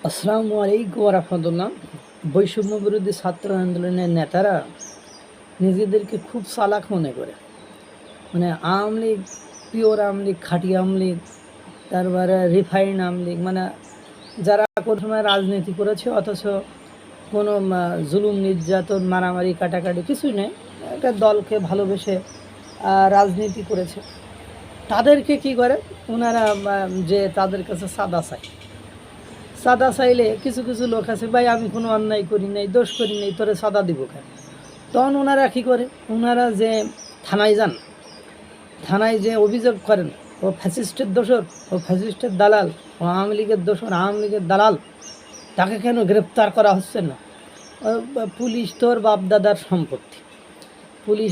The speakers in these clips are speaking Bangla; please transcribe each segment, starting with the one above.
আসসালামু আলাইকুম রহমতুল্লাহ। বৈষম্য বিরোধী ছাত্র আন্দোলনের নেতারা নিজেদেরকে খুব চালাক মনে করে, মানে আওয়ামী লীগ, পিওর আওয়ামী লীগ, খাঁটি আওয়ামী লীগ, তারপরে রিফাইন্ড আওয়ামী লীগ, মানে যারা কোনো সময় রাজনীতি করেছে অথচ কোনো জুলুম নির্যাতন মারামারি কাটাকাটি কিছুই নেই, একটা দলকে ভালোবেসে রাজনীতি করেছে, তাদেরকে কি করে ওনারা যে তাদের কাছে সাদা চাইলে কিছু কিছু লোক আছে, ভাই আমি কোনো অন্যায় করি নাই, দোষ করি নাই, তোরে সাদা দিব কেন? তখন ওনারা কী করে, ওনারা যে থানায় যান, থানায় যে অভিযোগ করেন ও ফ্যাসিস্টের দোষর, ও ফ্যাসিস্টের দালাল, ও আওয়ামী লীগের দোষর, আওয়ামী লীগের দালাল, তাকে কেন গ্রেপ্তার করা হচ্ছে না? পুলিশ তোর বাপদাদার সম্পত্তি, পুলিশ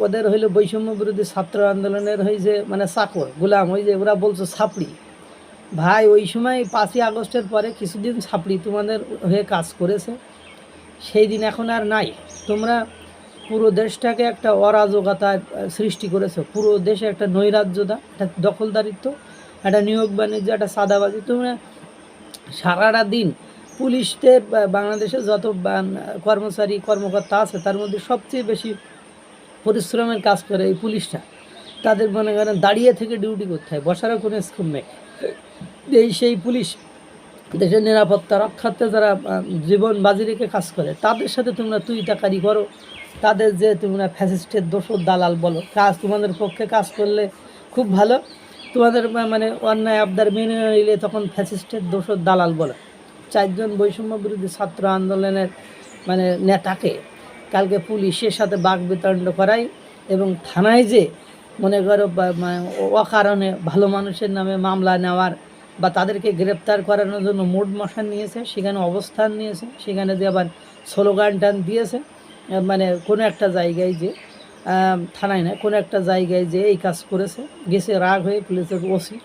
ওদের হইলো বৈষম্য বিরোধী ছাত্র আন্দোলনের হয়েছে মানে চাকর গোলাম, ওই যে ওরা বলছো ছাপড়ি। ভাই ওই সময় 5ই আগস্টের পরে কিছুদিন ছাপড়ি তোমাদের হয়ে কাজ করেছে, সেই দিন এখন আর নাই। তোমরা পুরো দেশটাকে একটা অরাজকতার সৃষ্টি করেছো, পুরো দেশে একটা নৈরাজ্যতা, একটা দখলদারিত্ব, একটা নিয়োগ বাণিজ্য, একটা সাদাবাজি। তোমরা সারাটা দিন পুলিশদের, বাংলাদেশে যত কর্মচারী কর্মকর্তা আছে তার মধ্যে সবচেয়ে বেশি পরিশ্রমের কাজ করে এই পুলিশটা। তাদের মনে করেন দাঁড়িয়ে থেকে ডিউটি করতে হয়, বসারও কোনো স্কোপ নেই। সেই পুলিশ দেশের নিরাপত্তা রক্ষার্থে যারা জীবন বাজি রেখে কাজ করে, তাদের সাথে তোমরা তুই টাকারি করো, তাদের যে তোমরা ফ্যাসিস্টের দোষর দালাল বলো। কাজ তোমাদের পক্ষে কাজ করলে খুব ভালো, তোমাদের মানে অন্যায় আবদার মেনে নিলে তখন ফ্যাসিস্টের দোষর দালাল বলো। 4 জন বৈষম্য বিরোধী ছাত্র আন্দোলনের মানে নেতাকে কালকে পুলিশের সাথে বাকবিতণ্ড করাই এবং থানায় যে মনে করো অকারণে ভালো মানুষের নামে মামলা নেওয়ার বা তাদেরকে গ্রেপ্তার করানোর জন্য মোট মশান নিয়েছে, সেখানে অবস্থান নিয়েছে, সেখানে যে আবার স্লোগান টান দিয়েছে, মানে কোনো একটা জায়গায় যে থানায় না কোনো একটা জায়গায় যে এই কাজ করেছে, গেছে রাগ হয়ে পুলিশের ওসি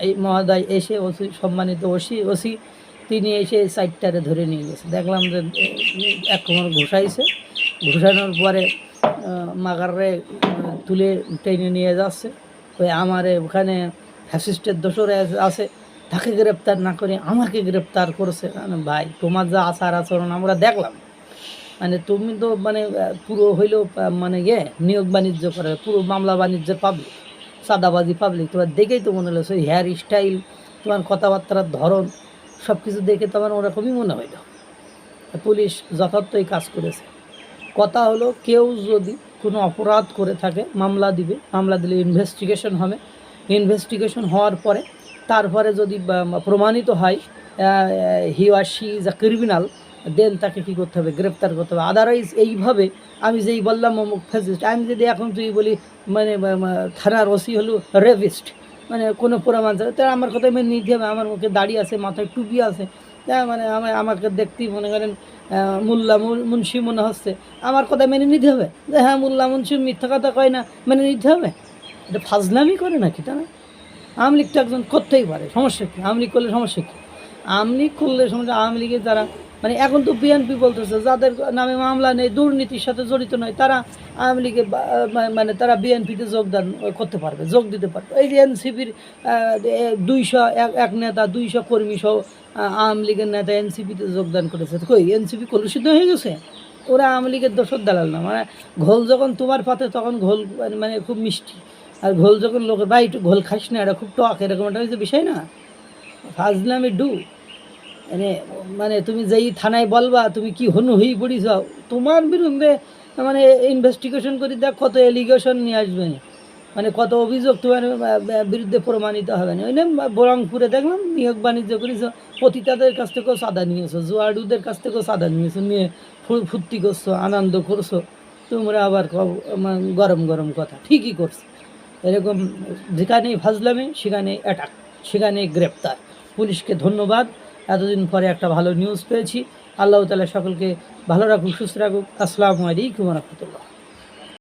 এই মহোদয় এসে, সম্মানিত ওসি তিনি এসে সাইডটারে ধরে নিয়ে গেছে। দেখলাম যে এক কোমর ঘুষানোর পরে মাগারে তুলে টেনে নিয়ে যাচ্ছে। ওই আমারে ওখানে ফ্যাসিস্টের দোষর আছে, তাকে গ্রেপ্তার না করে আমাকে গ্রেপ্তার করেছে। ভাই তোমার যা আচার আচরণ আমরা দেখলাম, মানে তুমি তো মানে পুরো হইলেও মানে নিয়োগ বাণিজ্য করে, পুরো মামলা বাণিজ্যের পাবলিক, সাদাবাজি পাবলিক। তোমার দেখেই তো মনে হলো, সেই হেয়ার স্টাইল, তোমার কথাবার্তার ধরন, সব কিছু দেখে তোমার ওরকমই মনে হইল। পুলিশ যথার্থই কাজ করেছে। কথা হলো, কেউ যদি কোনো অপরাধ করে থাকে মামলা দিবে, মামলা দিলে ইনভেস্টিগেশন হবে, ইনভেস্টিগেশন হওয়ার পরে তারপরে যদি প্রমাণিত হয় হি আর শি ইজ আ ক্রিমিনাল, দেন তাকে কী করতে হবে, গ্রেপ্তার করতে হবে। আদারওয়াইজ এইভাবে আমি যেই বললাম অমুক ফ্যাসিস্ট, আমি যদি এখন তুই বলি মানে থানার ওসি হলো রেভিস্ট, মানে কোনো প্রমাণ চাই, তারা আমার কথা মেনে নিতে হবে। আমার মুখে দাড়ি আছে, মাথায় টুপি আছে, মানে আমাকে দেখতেই মনে করেন মোল্লা মুন্সি মনে হচ্ছে, আমার কথা মেনে নিতে হবে যে হ্যাঁ মোল্লা মুন্সি মিথ্যা কথা কয় না, মেনে নিতে হবে? এটা ফাজলামি করে নাকি? তা না, আওয়ামী লীগটা একজন করতেই পারে, সমস্যা কী? আওয়ামী লীগ করলে সমস্যা কী? আওয়ামী লীগ করলে সমস্যা, আওয়ামী লীগের যারা মানে এখন তো বিএনপি বলতেছে যাদের নামে মামলা নেই, দুর্নীতির সাথে জড়িত নয়, তারা আওয়ামী লীগে মানে তারা বিএনপিতে যোগদান করতে পারবে, যোগ দিতে পারবে। এই যে এনসিপির 200 এক নেতা 200 কর্মী সহ আওয়ামী লীগের নেতা এনসিপিতে যোগদান করেছে। কই এনসিপি কলুষিত হয়ে গেছে? ওরা আওয়ামী লীগের দোষর দালাল না, মানে ঘোল যখন তোমার পাতে তখন ঘোল মানে খুব মিষ্টি, আর ঘোল যখন লোকের ভাই একটু ঘোল খাস না, এটা খুব টক, এরকম একটা হচ্ছে বিষয় না। ফাজলামি ডু মানে তুমি যেই থানায় বলবা তুমি কি হনু হয়ে পড়িস, তোমার বিরুদ্ধে মানে ইনভেস্টিগেশন করে দেখ কত এলিগেশন নিয়ে আসবে, মানে কত অভিযোগ তোমার বিরুদ্ধে প্রমাণিত হবে না। ওই না বরংপুরে দেখলাম নিয়োগ বাণিজ্য করেছ, পতিতাদের কাছ থেকেও চাঁদা নিয়েছো, জুয়াডুদের কাছ থেকেও চাঁদা নিয়েছো, নিয়ে ফুর্তি করছো, আনন্দ করছো, তোমরা আবার গরম গরম কথা ঠিকই করছো। এরকম যেখানেই ফাজলামি সেখানেই অ্যাটাক, সেখানেই গ্রেপ্তার। পুলিশকে ধন্যবাদ, এতদিন পরে একটা ভালো নিউজ পেয়েছি। আল্লাহ তাআলা সকলকে ভালো রাখুক, সুস্থ রাখুক। আসসালামু আলাইকুম ওয়া রাহমাতুল্লাহ।